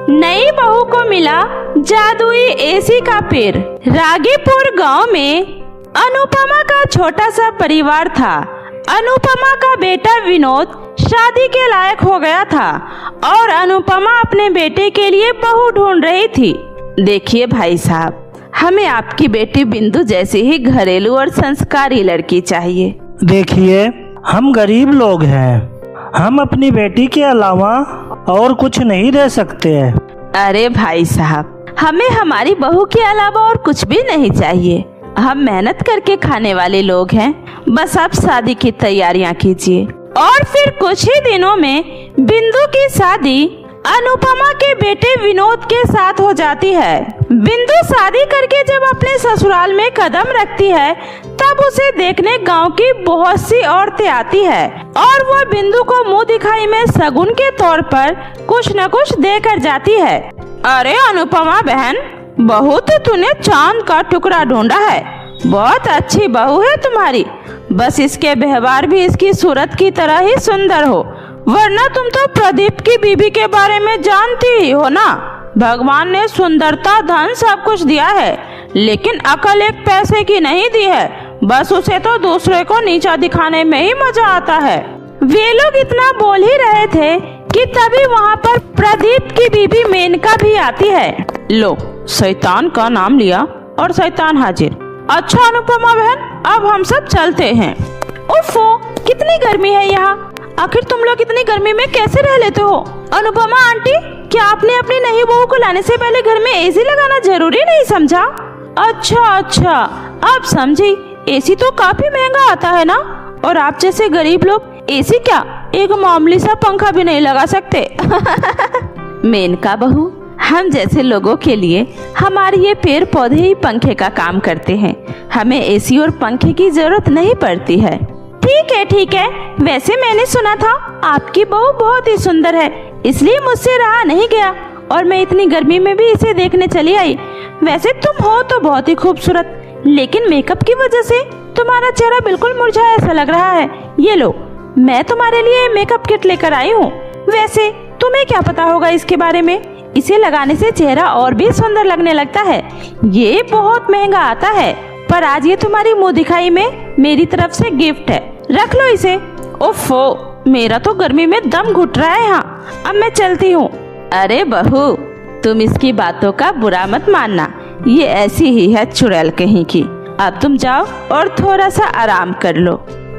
नई बहू को मिला जादुई एसी का पेड़। रागीपुर गांव में अनुपमा का छोटा सा परिवार था। अनुपमा का बेटा विनोद शादी के लायक हो गया था और अनुपमा अपने बेटे के लिए बहू ढूंढ रही थी। देखिए भाई साहब, हमें आपकी बेटी बिंदु जैसी ही घरेलू और संस्कारी लड़की चाहिए। देखिए, हम गरीब लोग हैं, हम अपनी बेटी के अलावा और कुछ नहीं दे सकते हैं। अरे भाई साहब, हमें हमारी बहू के अलावा और कुछ भी नहीं चाहिए। हम मेहनत करके खाने वाले लोग हैं। बस आप शादी की तैयारियां कीजिए। और फिर कुछ ही दिनों में बिंदु की शादी अनुपमा के बेटे विनोद के साथ हो जाती है। बिंदु शादी करके जब अपने ससुराल में कदम रखती है, तब उसे देखने गांव की बहुत सी औरतें आती है और वो बिंदु को मुंह दिखाई में शगुन के तौर पर कुछ न कुछ देकर जाती है। अरे अनुपमा बहन, बहू तो तूने चांद का टुकड़ा ढूंढा है। बहुत अच्छी बहू है तुम्हारी। बस इसके व्यवहार भी इसकी सूरत की तरह ही सुंदर हो, वरना तुम तो प्रदीप की बीबी के बारे में जानती ही हो ना। भगवान ने सुंदरता, धन सब कुछ दिया है, लेकिन अकल एक पैसे की नहीं दी है। बस उसे तो दूसरे को नीचा दिखाने में ही मजा आता है। वे लोग इतना बोल ही रहे थे कि तभी वहाँ पर प्रदीप की बीबी मेनका भी आती है। लो, शैतान का नाम लिया और शैतान हाजिर। अच्छा अनुपमा बहन, अब हम सब चलते हैं। उफ़ो, कितनी गर्मी है यहाँ। आखिर तुम लोग इतनी गर्मी में कैसे रह लेते हो? अनुपमा आंटी, क्या आपने अपनी नई बहू को लाने से पहले घर में एसी लगाना जरूरी नहीं समझा? अच्छा, अब समझी। एसी तो काफी महंगा आता है ना, और आप जैसे गरीब लोग एसी क्या, एक मामूली सा पंखा भी नहीं लगा सकते। मेनका बहू, हम जैसे लोगों के लिए हमारे ये पेड़ पौधे ही पंखे का काम करते हैं। हमें एसी और पंखे की जरूरत नहीं पड़ती है। ठीक है। वैसे मैंने सुना था आपकी बहू बहुत ही सुंदर है, इसलिए मुझसे रहा नहीं गया और मैं इतनी गर्मी में भी इसे देखने चली आई। वैसे तुम हो तो बहुत ही खूबसूरत, लेकिन मेकअप की वजह से तुम्हारा चेहरा बिल्कुल मुरझाया ऐसा लग रहा है। ये लो, मैं तुम्हारे लिए मेकअप किट लेकर आई हूँ। वैसे तुम्हें क्या पता होगा इसके बारे में? इसे लगाने से चेहरा और भी सुंदर लगने लगता है। ये बहुत महंगा आता है, पर आज ये तुम्हारी मुंह दिखाई में मेरी तरफ से गिफ्ट है। रख लो इसे। ओफो, मेरा तो गर्मी में दम घुट रहा है यहाँ। अब मैं चलती हूँ। अरे बहू, तुम इसकी बातों का बुरा मत मानना, ये ऐसी ही है चुड़ैल कहीं की। अब तुम जाओ और थोड़ा सा आराम कर लो।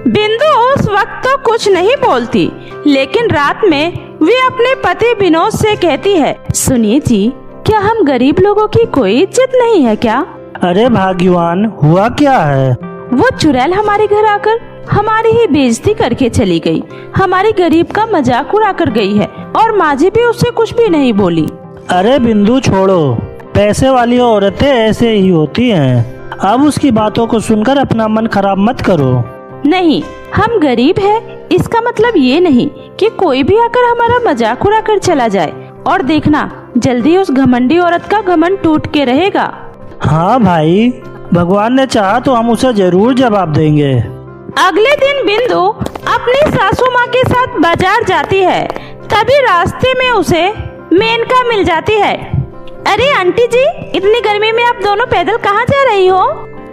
बिंदु उस वक्त तो कुछ नहीं बोलती, लेकिन रात में वे अपने पति विनोद से कहती है, सुनिए जी, क्या हम गरीब लोगों की कोई इज्जत नहीं है क्या? अरे भाग्यवान, हुआ क्या है? वो चुड़ैल हमारे घर आकर हमारी ही बेइज्जती करके चली गई। हमारी गरीब का मजाक उड़ा कर गई है और माँ जी भी उससे कुछ भी नहीं बोली। अरे बिंदु छोड़ो, पैसे वाली औरतें ऐसे ही होती हैं। अब उसकी बातों को सुनकर अपना मन खराब मत करो। नहीं, हम गरीब हैं, इसका मतलब ये नहीं कि कोई भी आकर हमारा मजाक उड़ा कर चला जाए। और देखना, जल्दी उस घमंडी औरत का घमंड टूट के रहेगा। हाँ भाई, भगवान ने चाहा तो हम उसे जरूर जवाब देंगे। अगले दिन बिंदु अपनी सासू माँ के साथ बाजार जाती है। तभी रास्ते में उसे मेनका मिल जाती है। अरे आंटी जी, इतनी गर्मी में आप दोनों पैदल कहाँ जा रही हो?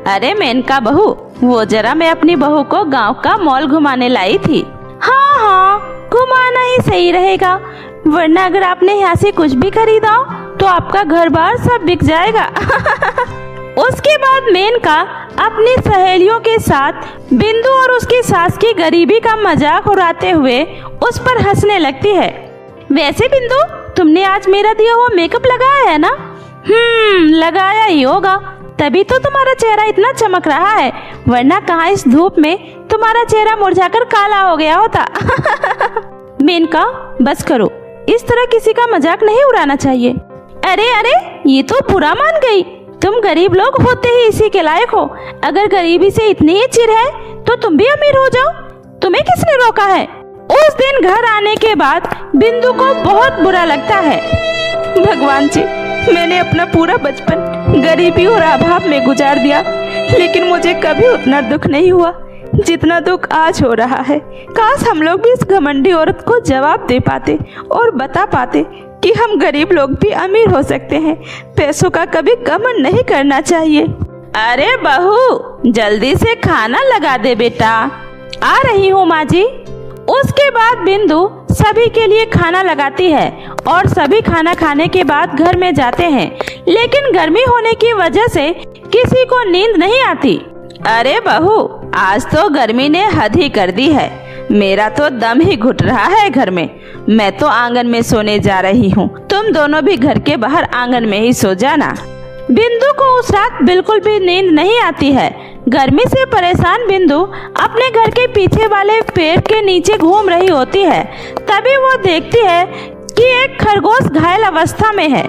अरे मेनका बहू, वो जरा मैं अपनी बहू को गांव का मॉल घुमाने लाई थी। हाँ, घुमाना ही सही रहेगा, वरना अगर आपने यहाँ से कुछ भी खरीदा तो आपका घर बार सब बिक जाएगा। उसके बाद मेनका अपनी सहेलियों के साथ बिंदु और उसकी सास की गरीबी का मजाक उड़ाते हुए उस पर हंसने लगती है। वैसे बिंदु, तुमने आज मेरा दिया हुआ मेकअप लगाया है ना? लगाया ही होगा, तभी तो तुम्हारा चेहरा इतना चमक रहा है, वरना कहाँ इस धूप में तुम्हारा चेहरा मुरझाकर काला हो गया होता। मेनका, बस करो, इस तरह किसी का मजाक नहीं उड़ाना चाहिए। अरे, ये तो बुरा मान गई। तुम गरीब लोग होते ही इसी के लायक हो। अगर गरीबी से इतनी ही चिढ़ है तो तुम भी अमीर हो जाओ। तुम्हें किसने रोका है? उस दिन घर आने के बाद बिंदु को बहुत बुरा लगता है। भगवान जी, मैंने अपना पूरा बचपन गरीबी और अभाव में गुजार दिया, लेकिन मुझे कभी उतना दुख नहीं हुआ जितना दुख आज हो रहा है। काश हम लोग भी इस घमंडी औरत को जवाब दे पाते और बता पाते कि हम गरीब लोग भी अमीर हो सकते हैं। पैसों का कभी घमंड नहीं करना चाहिए। अरे बहू, जल्दी से खाना लगा दे बेटा। आ रही हूँ माँ जी। उसके बाद बिंदु सभी के लिए खाना लगाती है और सभी खाना खाने के बाद घर में जाते हैं। लेकिन गर्मी होने की वजह से किसी को नींद नहीं आती। अरे बहू, आज तो गर्मी ने हद ही कर दी है। मेरा तो दम ही घुट रहा है घर में। मैं तो आंगन में सोने जा रही हूँ। तुम दोनों भी घर के बाहर आंगन में ही सो जाना। बिंदु को उस रात बिल्कुल भी नींद नहीं आती है। गर्मी से परेशान बिंदु अपने घर के पीछे वाले पेड़ के नीचे घूम रही होती है। तभी वो देखती है कि एक खरगोश घायल अवस्था में है।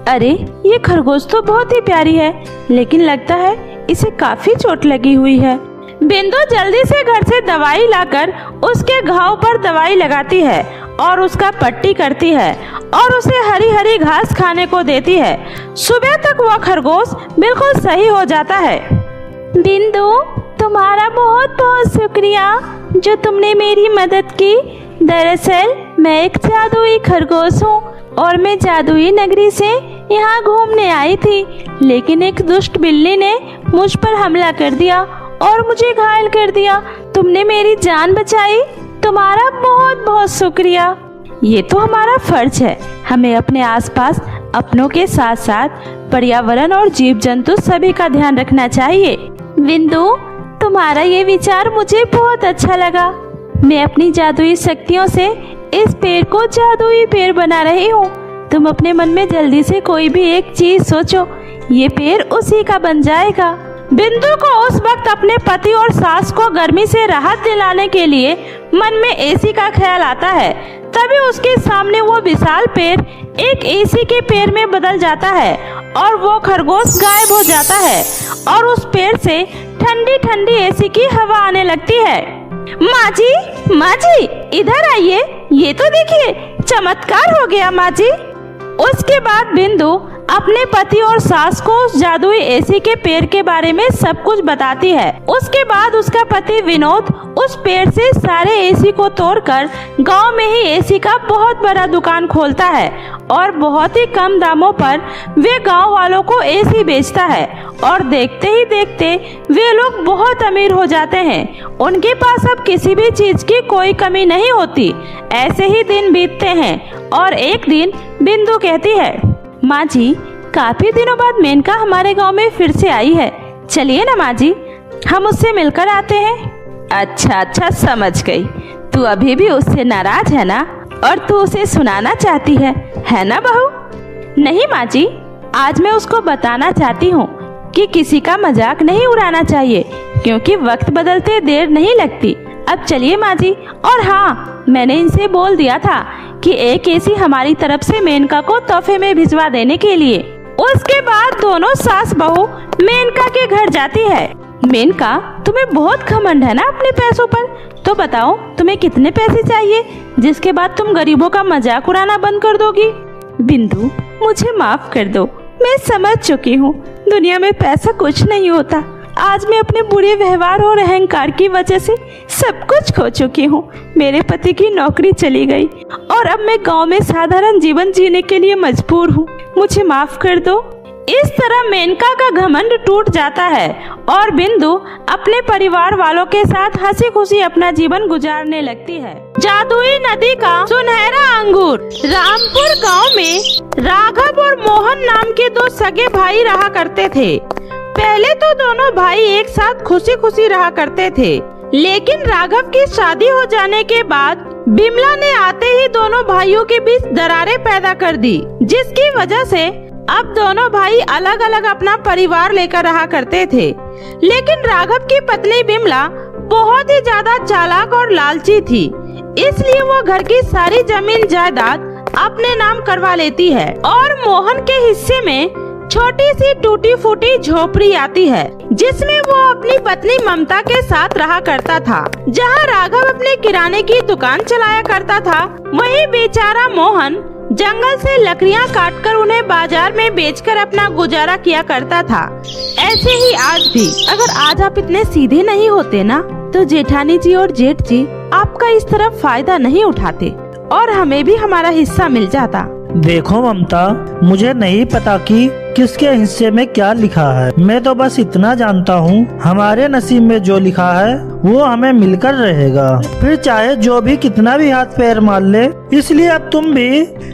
अरे, ये खरगोश तो बहुत ही प्यारी है, लेकिन लगता है इसे काफी चोट लगी हुई है। बिंदु जल्दी से घर से दवाई लाकर उसके घाव पर दवाई लगाती है और उसका पट्टी करती है और उसे हरी हरी घास खाने को देती है। सुबह तक वह खरगोश बिल्कुल सही हो जाता है। बिंदु, तुम्हारा बहुत बहुत शुक्रिया जो तुमने मेरी मदद की। दरअसल मैं एक जादुई खरगोश हूँ और मैं जादुई नगरी से यहाँ घूमने आई थी, लेकिन एक दुष्ट बिल्ली ने मुझ पर हमला कर दिया और मुझे घायल कर दिया। तुमने मेरी जान बचाई, तुम्हारा बहुत बहुत शुक्रिया। ये तो हमारा फर्ज है, हमें अपने आसपास अपनों के साथ साथ पर्यावरण और जीव जंतु सभी का ध्यान रखना चाहिए। बिंदु, तुम्हारा ये विचार मुझे बहुत अच्छा लगा। मैं अपनी जादुई शक्तियों से इस पेड़ को जादुई पेड़ बना रही हूँ। तुम अपने मन में जल्दी से कोई भी एक चीज सोचो, ये पेड़ उसी का बन जाएगा। बिंदु को उस वक्त अपने पति और सास को गर्मी से राहत दिलाने के लिए मन में एसी का ख्याल आता है। तभी उसके सामने वो विशाल पेड़ एक एसी के पेड़ में बदल जाता है और वो खरगोश गायब हो जाता है और उस पेड़ से ठंडी ठंडी एसी की हवा आने लगती है। माँ जी, इधर आइए, ये तो देखिए, चमत्कार हो गया माँ जी। उसके बाद बिंदु अपने पति और सास को उस जादुई एसी के पेड़ के बारे में सब कुछ बताती है। उसके बाद उसका पति विनोद उस पेड़ से सारे एसी को तोड़कर गांव में ही एसी का बहुत बड़ा दुकान खोलता है और बहुत ही कम दामों पर वे गांव वालों को एसी बेचता है और देखते ही देखते वे लोग बहुत अमीर हो जाते हैं। उनके पास अब किसी भी चीज की कोई कमी नहीं होती। ऐसे ही दिन बीतते हैं और एक दिन बिंदु कहती है, माँ जी, काफी दिनों बाद मेनका हमारे गांव में फिर से आई है। चलिए ना माँ जी, हम उससे मिलकर आते हैं। अच्छा, समझ गई। तू अभी भी उससे नाराज है ना, और तू उसे सुनाना चाहती है ना बहू? नहीं माँ जी, आज मैं उसको बताना चाहती हूँ कि किसी का मजाक नहीं उड़ाना चाहिए, क्योंकि वक्त बदलते देर नहीं लगती। अब चलिए माँ जी। और हाँ, मैंने इनसे बोल दिया था कि एक एसी हमारी तरफ से मेनका को तोहफे में भिजवा देने के लिए। उसके बाद दोनों सास बहू मेनका के घर जाती है। मेनका, तुम्हें बहुत घमंड है ना अपने पैसों पर, तो बताओ तुम्हें कितने पैसे चाहिए जिसके बाद तुम गरीबों का मजाक उड़ाना बंद कर दोगी? बिंदु, मुझे माफ कर दो, मैं समझ चुकी हूँ दुनिया में पैसा कुछ नहीं होता। आज मैं अपने बुरे व्यवहार और अहंकार की वजह से सब कुछ खो चुकी हूँ। मेरे पति की नौकरी चली गई और अब मैं गांव में साधारण जीवन जीने के लिए मजबूर हूँ। मुझे माफ कर दो। इस तरह मेनका का घमंड टूट जाता है और बिंदु अपने परिवार वालों के साथ हंसी खुशी अपना जीवन गुजारने लगती है। जादुई नदी का सुनहरा अंगूर। रामपुर गांव में राघव और मोहन नाम के दो सगे भाई रहा करते थे। पहले तो दोनों भाई एक साथ खुशी खुशी रहा करते थे, लेकिन राघव की शादी हो जाने के बाद बिमला ने आते ही दोनों भाइयों के बीच दरारें पैदा कर दी, जिसकी वजह से अब दोनों भाई अलग अलग अपना परिवार लेकर रहा करते थे। लेकिन राघव की पत्नी बिमला बहुत ही ज्यादा चालाक और लालची थी, इसलिए वो घर की सारी जमीन जायदाद अपने नाम करवा लेती है और मोहन के हिस्से में छोटी सी टूटी फूटी झोपड़ी आती है, जिसमें वो अपनी पत्नी ममता के साथ रहा करता था। जहाँ राघव अपने किराने की दुकान चलाया करता था, वहीं बेचारा मोहन जंगल से लकड़ियाँ काटकर उन्हें बाजार में बेचकर अपना गुजारा किया करता था। ऐसे ही आज भी। अगर आज आप इतने सीधे नहीं होते ना, तो जेठानी जी और जेठ जी आपका इस तरफ फायदा नहीं उठाते और हमें भी हमारा हिस्सा मिल जाता। देखो ममता, मुझे नहीं पता कि किसके हिस्से में क्या लिखा है। मैं तो बस इतना जानता हूँ, हमारे नसीब में जो लिखा है वो हमें मिलकर रहेगा, फिर चाहे जो भी कितना भी हाथ पैर मार ले। इसलिए अब तुम भी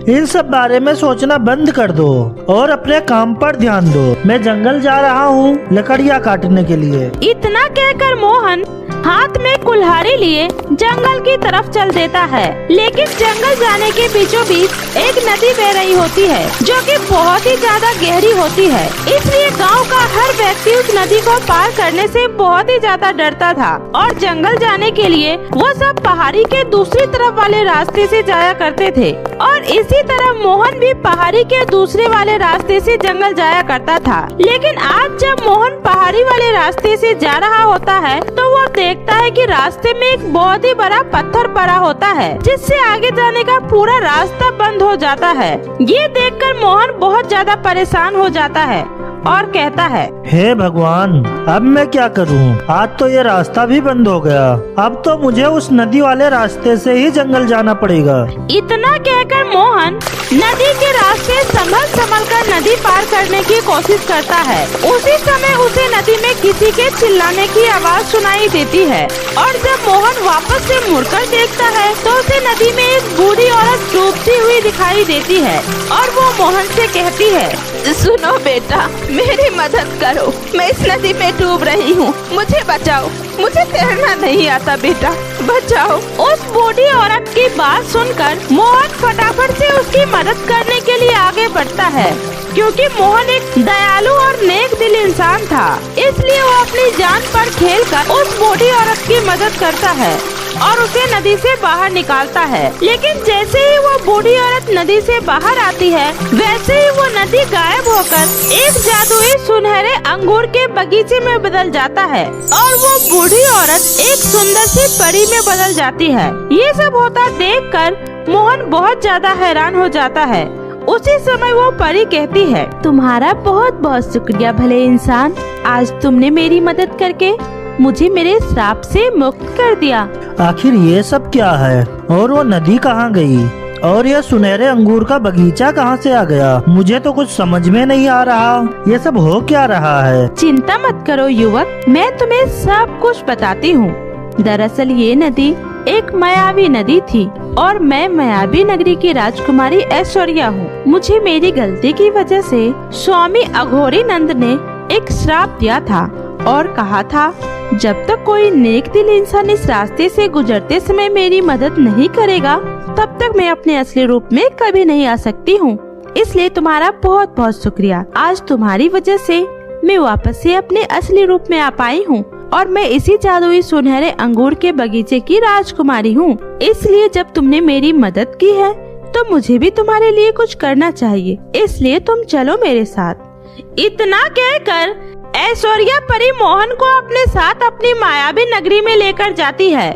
इन सब बारे में सोचना बंद कर दो और अपने काम पर ध्यान दो। मैं जंगल जा रहा हूँ लकड़ियाँ काटने के लिए। इतना कहकर मोहन हाथ में कुल्हाड़ी लिए जंगल की तरफ चल देता है। लेकिन जंगल जाने के बीचों बीच एक नदी बह रही होती है जो कि बहुत ही ज्यादा गहरी होती है। इसलिए गांव का हर व्यक्ति उस नदी को पार करने से बहुत ही ज्यादा डरता था और जंगल जाने के लिए वो सब पहाड़ी के दूसरी तरफ वाले रास्ते से जाया करते थे। और इसी तरह मोहन भी पहाड़ी के दूसरे वाले रास्ते से जंगल जाया करता था। लेकिन आज जब मोहन पहाड़ी वाले रास्ते से जा रहा होता है तो वो देखता है कि रास्ते में एक बहुत ही बड़ा पत्थर पड़ा होता है जिससे आगे जाने का पूरा रास्ता बंद हो जाता है। ये देखकर मोहन बहुत ज्यादा परेशान हो जाता है और कहता है, हे भगवान, अब मैं क्या करूं? आज तो ये रास्ता भी बंद हो गया। अब तो मुझे उस नदी वाले रास्ते से ही जंगल जाना पड़ेगा। इतना कहकर मोहन नदी के रास्ते संभल कर नदी पार करने की कोशिश करता है। उसी समय उसे नदी में किसी के चिल्लाने की आवाज सुनाई देती है और जब मोहन वापस से मुड़कर देखता है तो उसे नदी में एक बूढ़ी औरत डूबती हुई दिखाई देती है और वो मोहन से कहती है, सुनो बेटा, मेरी मदद करो, मैं इस नदी में डूब रही हूँ, मुझे बचाओ, मुझे तैरना नहीं आता बेटा, बचाओ। उस बूढ़ी औरत की बात सुनकर मोहन फटाफट से उसकी मदद करने के लिए आगे बढ़ता है, क्योंकि मोहन एक दयालु और नेक दिल इंसान था। इसलिए वो अपनी जान पर खेलकर उस बूढ़ी औरत की मदद करता है और उसे नदी से बाहर निकालता है। लेकिन जैसे ही वो बूढ़ी औरत नदी से बाहर आती है वैसे ही वो नदी गायब होकर एक जादुई सुनहरे अंगूर के बगीचे में बदल जाता है और वो बूढ़ी औरत एक सुंदर सी परी में बदल जाती है। ये सब होता देखकर मोहन बहुत ज्यादा हैरान हो जाता है। उसी समय वो परी कहती है, तुम्हारा बहुत बहुत शुक्रिया भले इंसान, आज तुमने मेरी मदद करके मुझे मेरे श्राप से मुक्त कर दिया। आखिर ये सब क्या है और वो नदी कहाँ गई और ये सुनहरे अंगूर का बगीचा कहाँ से आ गया? मुझे तो कुछ समझ में नहीं आ रहा, ये सब हो क्या रहा है? चिंता मत करो युवक, मैं तुम्हें सब कुछ बताती हूँ। दरअसल ये नदी एक मायावी नदी थी और मैं मायावी नगरी की राजकुमारी ऐश्वर्या हूँ। मुझे मेरी गलती की वजह से स्वामी अघोरी नंद ने एक श्राप दिया था और कहा था, जब तक कोई नेक दिल इंसान इस रास्ते से गुजरते समय मेरी मदद नहीं करेगा तब तक मैं अपने असली रूप में कभी नहीं आ सकती हूँ। इसलिए तुम्हारा बहुत बहुत शुक्रिया। आज तुम्हारी वजह से मैं वापस से अपने असली रूप में आ पाई हूँ और मैं इसी जादुई सुनहरे अंगूर के बगीचे की राजकुमारी हूँ। इसलिए जब तुमने मेरी मदद की है तो मुझे भी तुम्हारे लिए कुछ करना चाहिए, इसलिए तुम चलो मेरे साथ। इतना कहकर ऐश्वर्या परी मोहन को अपने साथ अपनी मायावी नगरी में लेकर जाती है,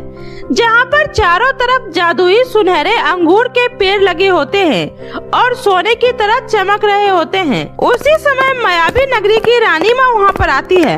जहाँ पर चारों तरफ जादुई सुनहरे अंगूर के पेड़ लगे होते हैं और सोने की तरह चमक रहे होते हैं। उसी समय मायावी नगरी की रानी माँ वहाँ पर आती है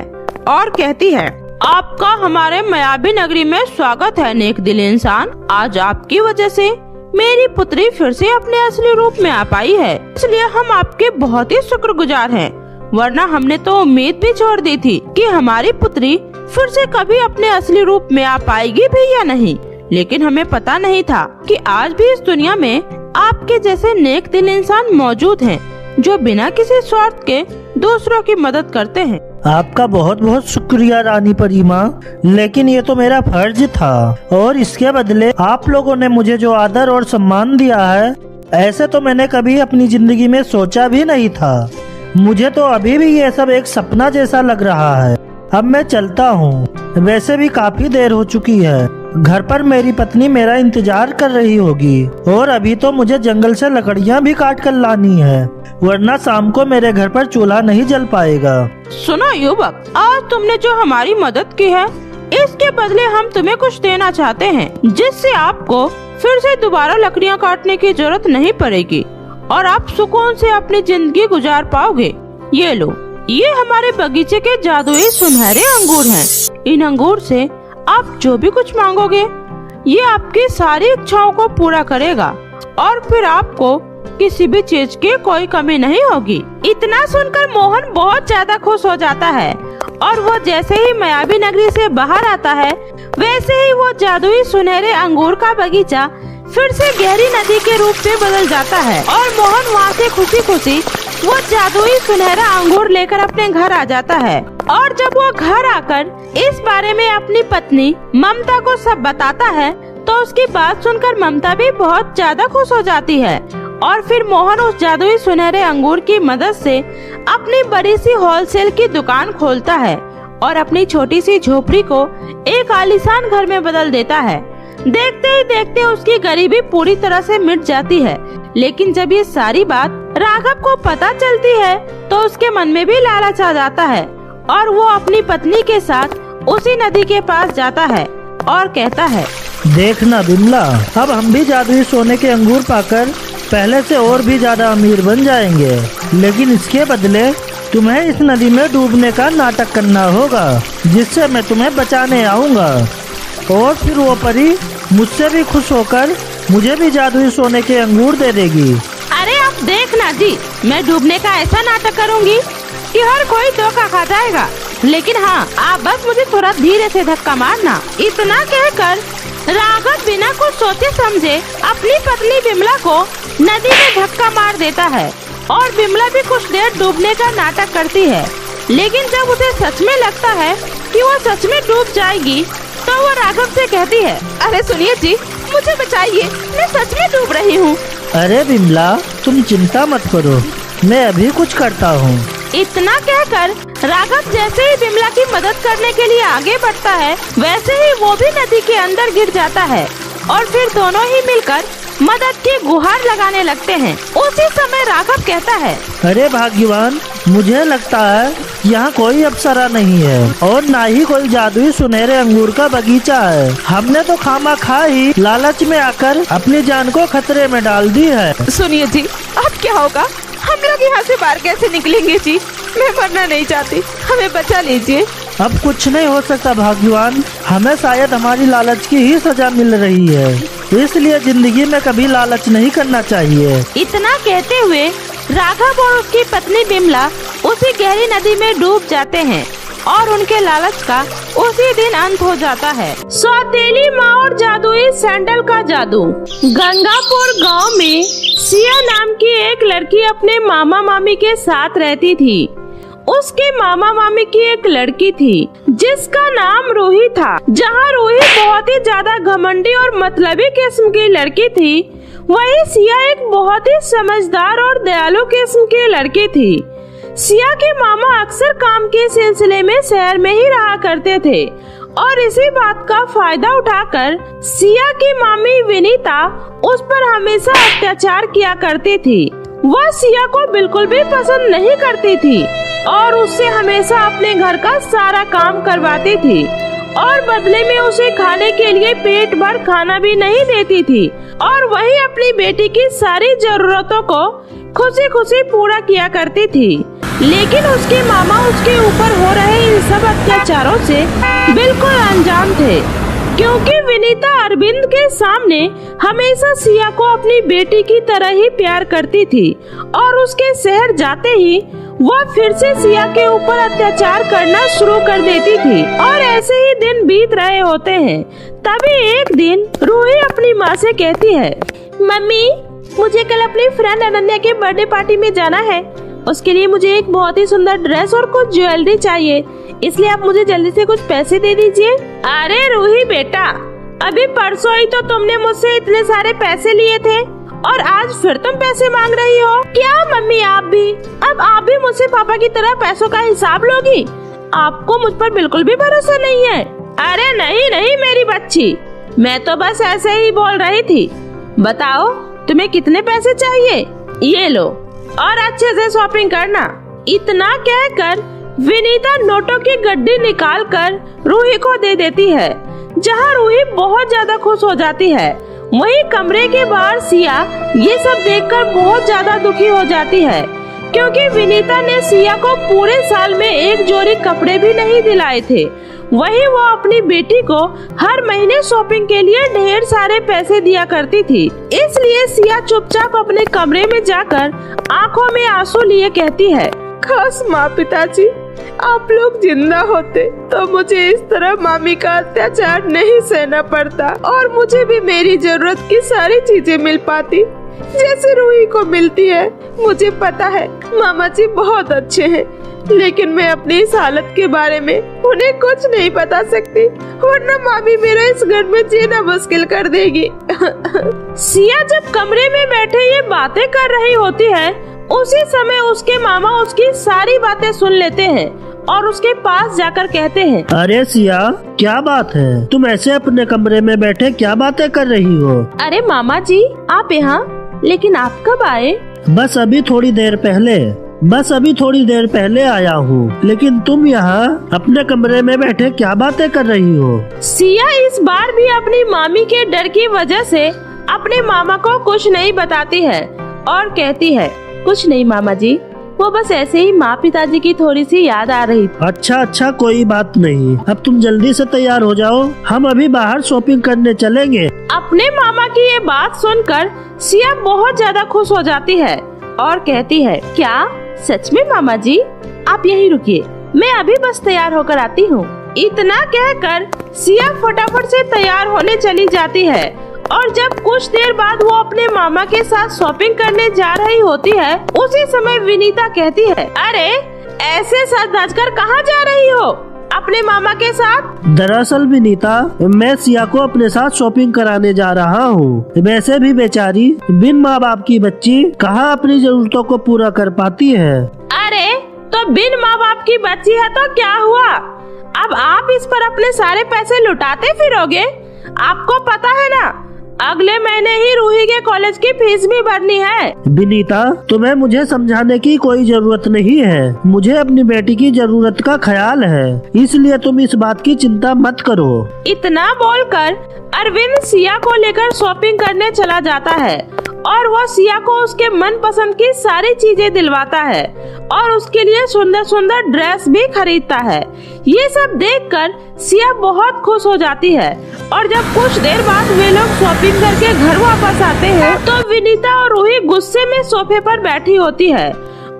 और कहती है, आपका हमारे मायावी नगरी में स्वागत है नेक दिल इंसान। आज आपकी वजह से मेरी पुत्री फिर से अपने असली रूप में आ पाई है, इसलिए हम आपके बहुत ही शुक्रगुजार हैं। वरना हमने तो उम्मीद भी छोड़ दी थी कि हमारी पुत्री फिर से कभी अपने असली रूप में आ पाएगी भी या नहीं। लेकिन हमें पता नहीं था कि आज भी इस दुनिया में आपके जैसे नेक दिल इंसान मौजूद हैं, जो बिना किसी स्वार्थ के दूसरों की मदद करते हैं। आपका बहुत बहुत शुक्रिया रानी परी माँ, लेकिन ये तो मेरा फर्ज था और इसके बदले आप लोगों ने मुझे जो आदर और सम्मान दिया है, ऐसे तो मैंने कभी अपनी जिंदगी में सोचा भी नहीं था। मुझे तो अभी भी ये सब एक सपना जैसा लग रहा है। अब मैं चलता हूँ, वैसे भी काफी देर हो चुकी है। घर पर मेरी पत्नी मेरा इंतजार कर रही होगी और अभी तो मुझे जंगल से लकड़ियाँ भी काट कर लानी है, वरना शाम को मेरे घर पर चूल्हा नहीं जल पाएगा। सुनो युवक, आज तुमने जो हमारी मदद की है इसके बदले हम तुम्हें कुछ देना चाहते हैं, जिससे आपको फिर से दोबारा लकड़ियाँ काटने की जरूरत नहीं पड़ेगी और आप सुकून से अपनी जिंदगी गुजार पाओगे। ये लो, ये हमारे बगीचे के जादुई सुनहरे अंगूर हैं। इन अंगूर से आप जो भी कुछ मांगोगे ये आपकी सारी इच्छाओं को पूरा करेगा और फिर आपको किसी भी चीज की कोई कमी नहीं होगी। इतना सुनकर मोहन बहुत ज्यादा खुश हो जाता है और वो जैसे ही मायावी नगरी से बाहर आता है वैसे ही वो जादुई सुनहरे अंगूर का बगीचा फिर से गहरी नदी के रूप में बदल जाता है और मोहन वहाँ से खुशी खुशी वो जादुई सुनहरा अंगूर लेकर अपने घर आ जाता है। और जब वो घर आकर इस बारे में अपनी पत्नी ममता को सब बताता है तो उसकी बात सुनकर ममता भी बहुत ज्यादा खुश हो जाती है और फिर मोहन उस जादुई सुनहरे अंगूर की मदद से अपनी बड़ी सी होलसेल की दुकान खोलता है और अपनी छोटी सी झोपड़ी को एक आलीशान घर में बदल देता है। देखते ही देखते उसकी गरीबी पूरी तरह से मिट जाती है। लेकिन जब ये सारी बात राघव को पता चलती है तो उसके मन में भी लालच आ जाता है और वो अपनी पत्नी के साथ उसी नदी के पास जाता है और कहता है, देखना बिमला, अब हम भी जादुई सोने के अंगूर पाकर पहले से और भी ज्यादा अमीर बन जाएंगे, लेकिन इसके बदले तुम्हें इस नदी में डूबने का नाटक करना होगा जिससे मैं तुम्हें बचाने आऊँगा और फिर वो परी मुझसे भी खुश होकर मुझे भी जादुई सोने के अंगूर दे देगी। अरे आप देखना जी, मैं डूबने का ऐसा नाटक करूंगी कि हर कोई धोखा खा जाएगा, लेकिन हाँ आप बस मुझे थोड़ा धीरे से धक्का मारना। इतना कहकर राघव बिना कुछ सोचे समझे अपनी पत्नी बिमला को नदी में धक्का मार देता है और बिमला भी कुछ देर डूबने का नाटक करती है। लेकिन जब उसे सच में लगता है कि वो सच में डूब जाएगी तो वो राघव से कहती है, अरे सुनिए जी, मुझे बचाइए, मैं सच में डूब रही हूँ। अरे बिमला, तुम चिंता मत करो, मैं अभी कुछ करता हूँ। इतना कहकर राघव जैसे ही बिमला की मदद करने के लिए आगे बढ़ता है वैसे ही वो भी नदी के अंदर गिर जाता है और फिर दोनों ही मिलकर मदद की गुहार लगाने लगते हैं। उसी समय राघव कहता है, अरे भाग्यवान, मुझे लगता है यहाँ कोई अप्सरा नहीं है और ना ही कोई जादुई सुनहरे अंगूर का बगीचा है। हमने तो खामा ही लालच में आकर अपनी जान को खतरे में डाल दी है। सुनिए जी, अब क्या होगा? हम लोग यहाँ से बाहर कैसे निकलेंगे जी? मैं मरना नहीं चाहती, हमें बचा लीजिए। अब कुछ नहीं हो सकता भाग्यवान, हमें शायद हमारी लालच की ही सजा मिल रही है, इसलिए जिंदगी में कभी लालच नहीं करना चाहिए। इतना कहते हुए राघव और उसकी पत्नी बिमला उसी गहरी नदी में डूब जाते हैं और उनके लालच का उसी दिन अंत हो जाता है। सौतेली माँ और जादुई सैंडल का जादू। गंगापुर गांव में सिया नाम की एक लड़की अपने मामा मामी के साथ रहती थी। उसके मामा मामी की एक लड़की थी जिसका नाम रूही था। जहाँ रूही बहुत ही ज्यादा घमंडी और मतलबी किस्म की लड़की थी, वही सिया एक बहुत ही समझदार और दयालु किस्म की लड़की थी। सिया के मामा अक्सर काम के सिलसिले में शहर में ही रहा करते थे और इसी बात का फायदा उठाकर सिया की मामी विनीता उस पर हमेशा अत्याचार किया करती थी। वह सिया को बिल्कुल भी पसंद नहीं करती थी और उससे हमेशा अपने घर का सारा काम करवाती थी और बदले में उसे खाने के लिए पेट भर खाना भी नहीं देती थी और वही अपनी बेटी की सारी जरूरतों को खुशी खुशी पूरा किया करती थी। लेकिन उसके मामा उसके ऊपर हो रहे इन सब अत्याचारों से बिल्कुल अनजान थे, क्योंकि विनीता अरविंद के सामने हमेशा सिया को अपनी बेटी की तरह ही प्यार करती थी और उसके शहर जाते ही वह फिर से सिया के ऊपर अत्याचार करना शुरू कर देती थी। और ऐसे ही दिन बीत रहे होते हैं। तभी एक दिन रूही अपनी माँ से कहती है, मम्मी, मुझे कल अपनी फ्रेंड अनन्या के बर्थडे पार्टी में जाना है। उसके लिए मुझे एक बहुत ही सुंदर ड्रेस और कुछ ज्वेलरी चाहिए, इसलिए आप मुझे जल्दी से कुछ पैसे दे दीजिए। अरे रूही बेटा, अभी परसों ही तो तुमने मुझसे इतने सारे पैसे लिए थे और आज फिर तुम पैसे मांग रही हो क्या? मम्मी अब आप भी मुझसे पापा की तरह पैसों का हिसाब लोगी? आपको मुझ पर बिल्कुल भी भरोसा नहीं है। अरे नहीं मेरी बच्ची, मैं तो बस ऐसे ही बोल रही थी। बताओ तुम्हें कितने पैसे चाहिए? ये लो और अच्छे से शॉपिंग करना। इतना कहकर विनीता नोटों की गड्डी निकालकर रूही को दे देती है, जहां रूही बहुत ज्यादा खुश हो जाती है। वहीं कमरे के बाहर सिया ये सब देखकर बहुत ज्यादा दुखी हो जाती है, क्योंकि विनीता ने सिया को पूरे साल में एक जोड़ी कपड़े भी नहीं दिलाए थे। वहीं वो अपनी बेटी को हर महीने शॉपिंग के लिए ढेर सारे पैसे दिया करती थी। इसलिए सिया चुपचाप अपने कमरे में जाकर आंखों में आंसू लिए कहती है, खास माँ पिताजी, आप लोग जिंदा होते तो मुझे इस तरह मामी का अत्याचार नहीं सहना पड़ता और मुझे भी मेरी जरूरत की सारी चीजें मिल पाती जैसे रूही को मिलती है। मुझे पता है मामा जी बहुत अच्छे हैं, लेकिन मैं अपनी इस हालत के बारे में उन्हें कुछ नहीं बता सकती, वरना मामी मेरा इस घर में जीना मुश्किल कर देगी। सिया जब कमरे में बैठे ये बातें कर रही होती है, उसी समय उसके मामा उसकी सारी बातें सुन लेते हैं और उसके पास जाकर कहते हैं, अरे सिया, क्या बात है? तुम ऐसे अपने कमरे में बैठे क्या बातें कर रही हो? अरे मामा जी, आप यहाँ, लेकिन आप कब आए? बस अभी थोड़ी देर पहले आया हूँ, लेकिन तुम यहाँ अपने कमरे में बैठे क्या बातें कर रही हो? सिया इस बार भी अपनी मामी के डर की वजह से अपने मामा को कुछ नहीं बताती है और कहती है, कुछ नहीं मामा जी, वो बस ऐसे ही माँ पिताजी की थोड़ी सी याद आ रही थी। अच्छा, कोई बात नहीं। अब तुम जल्दी से तैयार हो जाओ, हम अभी बाहर शॉपिंग करने चलेंगे। अपने मामा की ये बात सुनकर सिया बहुत ज्यादा खुश हो जाती है और कहती है, क्या सच में मामा जी? आप यहीं रुकिए, मैं अभी बस तैयार होकर आती हूँ। इतना कहकर सिया फटाफट से तैयार होने चली जाती है और जब कुछ देर बाद वो अपने मामा के साथ शॉपिंग करने जा रही होती है, उसी समय विनीता कहती है, अरे ऐसे सज धज कर कहाँ जा रही हो अपने मामा के साथ? दरअसल विनीता, मैं सिया को अपने साथ शॉपिंग कराने जा रहा हूँ। वैसे भी बेचारी बिन माँ बाप की बच्ची कहाँ अपनी जरूरतों को पूरा कर पाती है। अरे तो बिन माँ बाप की बच्ची है तो क्या हुआ? अब आप इस पर अपने सारे पैसे लुटाते फिरोगे? आपको पता है ना, अगले महीने ही रूही के कॉलेज की फीस भी भरनी है। विनीता, तुम्हें मुझे समझाने की कोई जरूरत नहीं है। मुझे अपनी बेटी की जरूरत का ख्याल है, इसलिए तुम इस बात की चिंता मत करो। इतना बोलकर अरविंद सिया को लेकर शॉपिंग करने चला जाता है और वो सिया को उसके मनपसंद की सारी चीजें दिलवाता है और उसके लिए सुंदर सुंदर ड्रेस भी खरीदता है। ये सब देखकर सिया बहुत खुश हो जाती है और जब कुछ देर बाद वे लोग शॉपिंग करके घर वापस आते हैं तो विनीता और रूही गुस्से में सोफे पर बैठी होती है।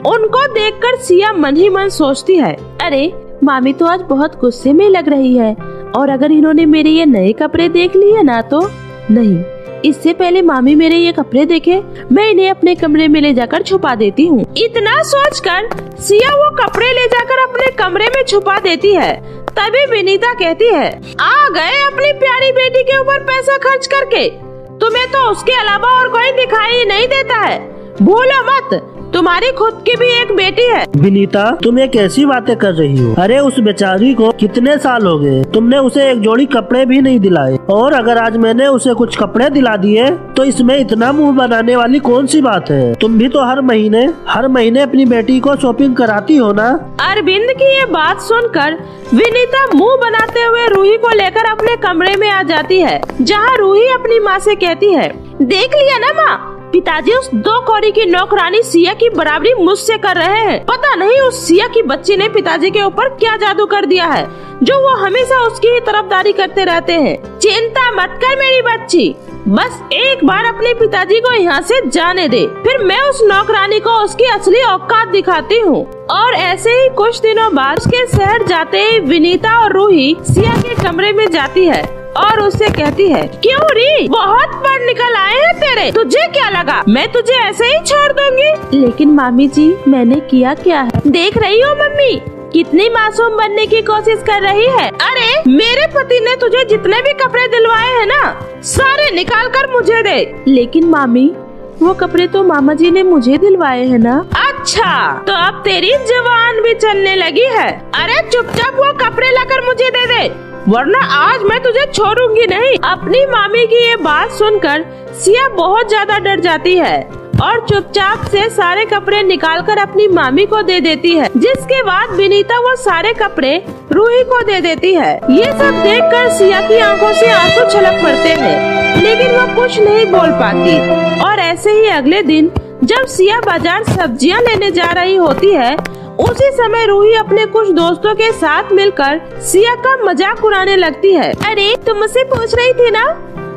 उनको देखकर सिया मन ही मन सोचती है, अरे मामी तो आज बहुत गुस्से में लग रही है और अगर इन्होंने मेरे ये नए कपड़े देख लिए ना तो नहीं, इससे पहले मामी मेरे ये कपड़े देखे, मैं इन्हें अपने कमरे में ले जाकर छुपा देती हूँ। इतना सोचकर सिया वो कपड़े ले जाकर अपने कमरे में छुपा देती है। तभी विनीता कहती है, आ गए अपनी प्यारी बेटी के ऊपर पैसा खर्च करके? तुम्हें तो उसके अलावा और कोई दिखाई नहीं देता है। भूलो मत, तुम्हारी खुद की भी एक बेटी है। विनीता, तुम ये कैसी बातें कर रही हो? अरे उस बेचारी को कितने साल हो गए, तुमने उसे एक जोड़ी कपड़े भी नहीं दिलाए, और अगर आज मैंने उसे कुछ कपड़े दिला दिए तो इसमें इतना मुंह बनाने वाली कौन सी बात है? तुम भी तो हर महीने अपनी बेटी को शॉपिंग कराती हो ना। अरविंद की ये बात सुनकर विनीता मुंह बनाते हुए रूही को लेकर अपने कमरे में आ जाती है, जहाँ रूही अपनी माँ से कहती है, देख लिया ना माँ, पिताजी उस 2 कौड़ी की नौकरानी सिया की बराबरी मुझसे कर रहे हैं। पता नहीं उस सिया की बच्ची ने पिताजी के ऊपर क्या जादू कर दिया है, जो वो हमेशा उसकी ही तरफदारी करते रहते हैं। चिंता मत कर मेरी बच्ची, बस एक बार अपने पिताजी को यहाँ से जाने दे, फिर मैं उस नौकरानी को उसकी असली औकात दिखाती हूँ। और ऐसे ही कुछ दिनों बाद उसके शहर जाते ही विनीता और रूही सिया के कमरे में जाती है और उससे कहती है, क्यों री, बहुत पढ़ निकल आए हैं तेरे, तुझे क्या लगा मैं तुझे ऐसे ही छोड़ दूंगी? लेकिन मामी जी, मैंने किया क्या है? देख रही हो मम्मी कितनी मासूम बनने की कोशिश कर रही है। अरे मेरे पति ने तुझे जितने भी कपड़े दिलवाए हैं ना, सारे निकाल कर मुझे दे। लेकिन मामी, वो कपड़े तो मामा जी ने मुझे दिलवाए हैं ना। अच्छा, तो अब तेरी जवान भी चलने लगी है। अरे चुपचाप वो कपड़े लाकर मुझे दे दे, वरना आज मैं तुझे छोड़ूंगी नहीं। अपनी मामी की ये बात सुनकर सिया बहुत ज्यादा डर जाती है और चुपचाप से सारे कपड़े निकालकर अपनी मामी को दे देती है, जिसके बाद विनीता वो सारे कपड़े रूही को दे देती है। ये सब देखकर सिया की आंखों से आंसू छलक पड़ते हैं, लेकिन वो कुछ नहीं बोल पाती। और ऐसे ही अगले दिन जब सिया बाजार सब्जियां लेने जा रही होती है, उसी समय रूही अपने कुछ दोस्तों के साथ मिलकर सिया का मजाक उड़ाने लगती है। अरे तुम मुझसे पूछ रही थी ना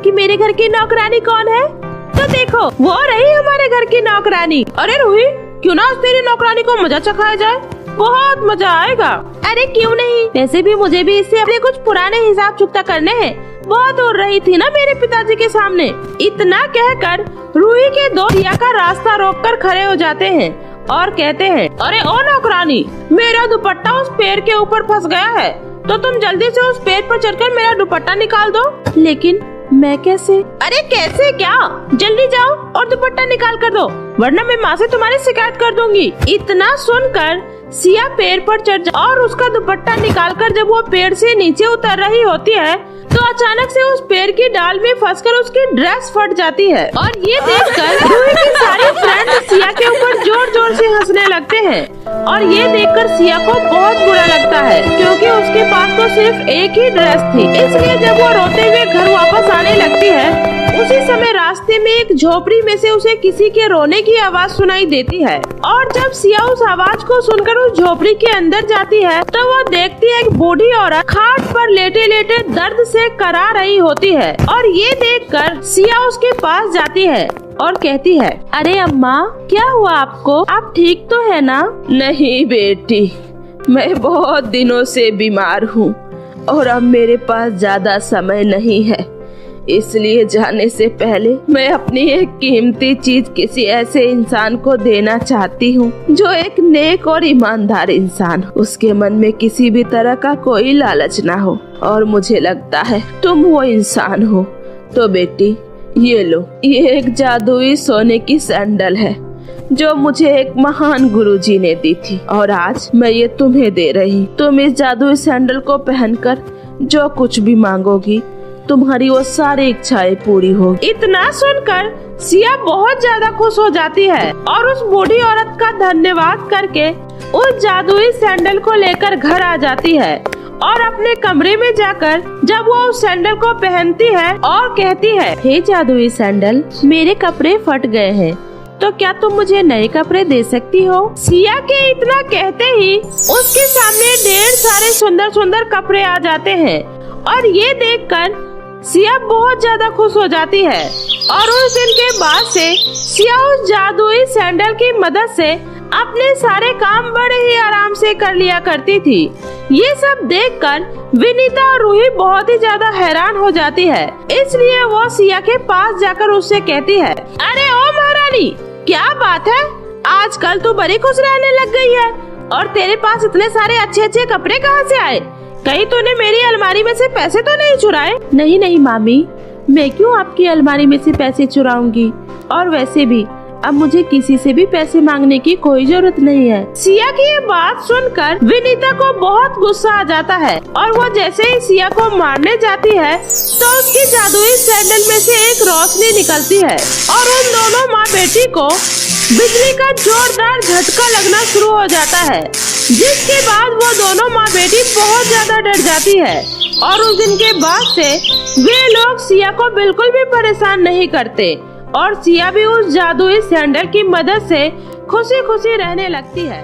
कि मेरे घर की नौकरानी कौन है, तो देखो वो रही हमारे घर की नौकरानी। अरे रूही, क्यों ना आज तेरी नौकरानी को मजा चखाया जाए, बहुत मजा आएगा। अरे क्यों नहीं, वैसे भी मुझे भी इससे अपने कुछ पुराने हिसाब चुकता करने हैं। बहुत उड़ रही थी ना मेरे पिताजी के सामने। इतना कहकर रूही के दोस्त सिया का रास्ता रोककर खड़े हो जाते हैं और कहते हैं, अरे ओ नौकरानी, मेरा दुपट्टा उस पेड़ के ऊपर फंस गया है, तो तुम जल्दी से उस पेड़ पर चढ़कर मेरा दुपट्टा निकाल दो। लेकिन मैं कैसे? अरे कैसे क्या, जल्दी जाओ और दुपट्टा निकाल कर दो, वरना मैं माँ से तुम्हारी शिकायत कर दूंगी। इतना सुनकर सिया पेड़ पर चढ़ और उसका दुपट्टा निकालकर जब वो पेड़ से नीचे उतर रही होती है तो अचानक से उस पेड़ की डाल में फंसकर उसकी ड्रेस फट जाती है। और ये देखकर रूही की सारी फ्रेंड सिया के ऊपर जोर जोर से हंसने लगते हैं। और ये देखकर सिया को बहुत बुरा लगता है, क्योंकि उसके पास तो सिर्फ एक ही ड्रेस थी। इसलिए जब वो रोते हुए घर वापस आने लगती है, उसी समय रास्ते में एक झोपड़ी में से उसे किसी के रोने की आवाज सुनाई देती है। और जब सिया उस आवाज को सुनकर उस झोपड़ी के अंदर जाती है तो वो देखती है एक बूढ़ी औरत खाट पर लेटे लेटे दर्द से करा रही होती है। और ये देखकर सिया उसके पास जाती है और कहती है, अरे अम्मा, क्या हुआ आपको, आप ठीक तो है ना? नहीं बेटी, मैं बहुत दिनों से बीमार हूँ और अब मेरे पास ज्यादा समय नहीं है, इसलिए जाने से पहले मैं अपनी एक कीमती चीज किसी ऐसे इंसान को देना चाहती हूँ जो एक नेक और ईमानदार इंसान हो, उसके मन में किसी भी तरह का कोई लालच ना हो, और मुझे लगता है तुम वो इंसान हो। तो बेटी ये लो, ये एक जादुई सोने की सैंडल है जो मुझे एक महान गुरुजी ने दी थी, और आज मैं ये तुम्हें दे रही। तुम इस जादुई सैंडल को पहनकर जो कुछ भी मांगोगी तुम्हारी वो सारी इच्छाएं पूरी होगी। इतना सुनकर सिया बहुत ज्यादा खुश हो जाती है और उस बूढ़ी औरत का धन्यवाद करके उस जादुई सैंडल को लेकर घर आ जाती है। और अपने कमरे में जाकर जब वो उस सैंडल को पहनती है और कहती है, हे जादुई सैंडल, मेरे कपड़े फट गए हैं, तो क्या तुम मुझे नए कपड़े दे सकती हो? सिया के इतना कहते ही उसके सामने ढेर सारे सुंदर सुंदर कपड़े आ जाते हैं। और ये देखकर सिया बहुत ज्यादा खुश हो जाती है। और उस दिन के बाद से सिया उस जादुई सैंडल की मदद से अपने सारे काम बड़े ही आराम से कर लिया करती थी। ये सब देखकर विनीता और रूही बहुत ही ज्यादा हैरान हो जाती है, इसलिए वो सिया के पास जाकर उससे कहती है, अरे ओ महारानी, क्या बात है, आजकल तू बड़ी खुश रहने लग गई है, और तेरे पास इतने सारे अच्छे अच्छे कपड़े कहाँ से आए? कहीं तूने मेरी अलमारी में से पैसे तो नहीं चुराए? नहीं नहीं मामी, मैं क्यों आपकी अलमारी में से पैसे चुराऊंगी, और वैसे भी अब मुझे किसी से भी पैसे मांगने की कोई जरूरत नहीं है। सिया की ये बात सुनकर विनीता को बहुत गुस्सा आ जाता है, और वो जैसे ही सिया को मारने जाती है तो उसकी जादुई सैंडल में से एक रोशनी निकलती है, और उन दोनों माँ बेटी को बिजली का जोरदार झटका लगना शुरू हो जाता है, जिसके बाद वो दोनों माँ बेटी बहुत ज्यादा डर जाती है। और उस दिन के बाद से वे लोग सिया को बिल्कुल भी परेशान नहीं करते, और सिया भी उस जादुई सैंडल की मदद से खुशी खुशी रहने लगती है।